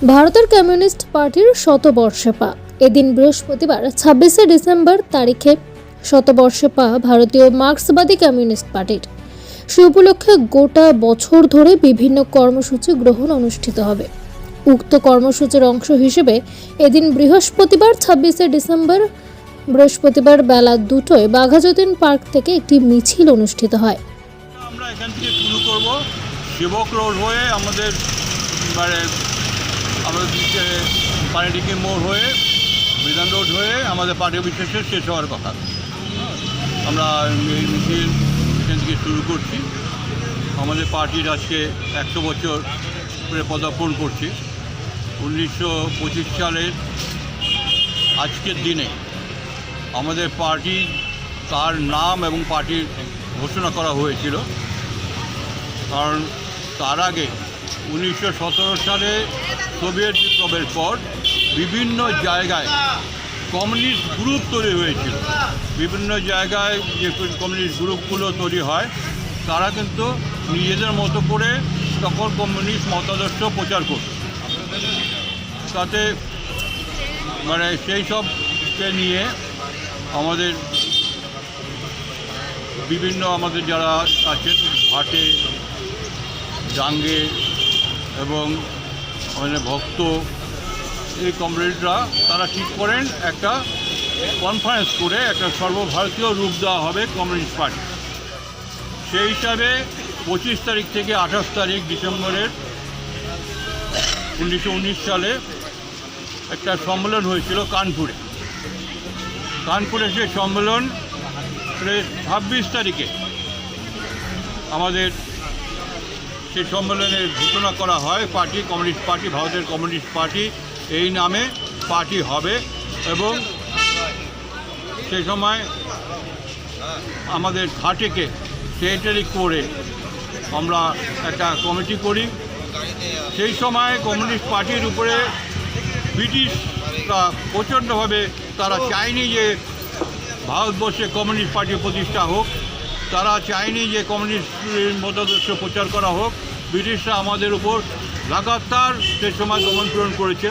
ভারতের কমিউনিস্ট পার্টির শতবর্ষে পা। এদিন বৃহস্পতিবার 26শে ডিসেম্বর তারিখে শতবর্ষে পা ভারতীয় মার্ক্সবাদী কমিউনিস্ট পার্টির। সে উপলক্ষে গোটা বছর ধরে বিভিন্ন কর্মসূচি গ্রহণ অনুষ্ঠিত হবে। উক্ত কর্মসূচির অংশ হিসেবে এদিন বৃহস্পতিবার 26শে ডিসেম্বর বৃহস্পতিবার বেলা 2টায় বাঘাযতীন পার্ক থেকে একটি মিছিল অনুষ্ঠিত হয়। আমরা এখান থেকে শুরু করব সেবক রোড হয়ে আমাদের পানিডিঙ্গি মোড় হয়ে বিধান রোড হয়ে আমাদের পার্টি অফিসে শেষ হওয়ার কথা। আমরা এই মিছিল এখান থেকে শুরু করছি। আমাদের পার্টির আজকে 100 বছর করে পদার্পণ করছি। 1925 সালের আজকের দিনে আমাদের পার্টি তার নাম এবং পার্টির ঘোষণা করা হয়েছিল। কারণ তার আগে 1917 সালে সোভিয়েত বিপ্লবের পর বিভিন্ন জায়গায় কমিউনিস্ট গ্রুপ তৈরি হয়েছিল। বিভিন্ন জায়গায় যে কমিউনিস্ট গ্রুপগুলো তৈরি হয় তারা কিন্তু নিজেদের মতো করে সকল কমিউনিস্ট মতাদর্শ প্রচার করত। তাতে সেই সবকে নিয়ে আমাদের বিভিন্ন আমাদের যারা আছেন ভাটে, ডাঙ্গে এবং আমাদের ভক্ত, এই কমরেডরা তারা ঠিক করেন একটা কনফারেন্স করে একটা সর্বভারতীয় রূপ দেওয়া হবে কমিউনিস্ট পার্টি। সেই হিসাবে 25 তারিখ থেকে 28 তারিখ ডিসেম্বরের 1919 সালে একটা সম্মেলন হয়েছিল কানপুরে। সেই সম্মেলন 26 তারিখে আমাদের সেই সম্মেলনের ঘোষণা করা হয় পার্টি কমিউনিস্ট পার্টি, ভারতের কমিউনিস্ট পার্টি এই নামে পার্টি হবে। এবং সেই সময় আমাদের ঘাটেকে সেক্রেটারি করে আমরা একটা কমিটি করি। সেই সময় কমিউনিস্ট পার্টির উপরে ব্রিটিশরা প্রচণ্ডভাবে তারা চায়নি যে ভারতবর্ষে কমিউনিস্ট পার্টি প্রতিষ্ঠা হোক, তারা চায়নি যে কমিউনিস্টের মতাদর্শ প্রচার করা হোক। ব্রিটিশরা আমাদের উপর লাগাতার সে সময় দমন পীড়ন করেছে।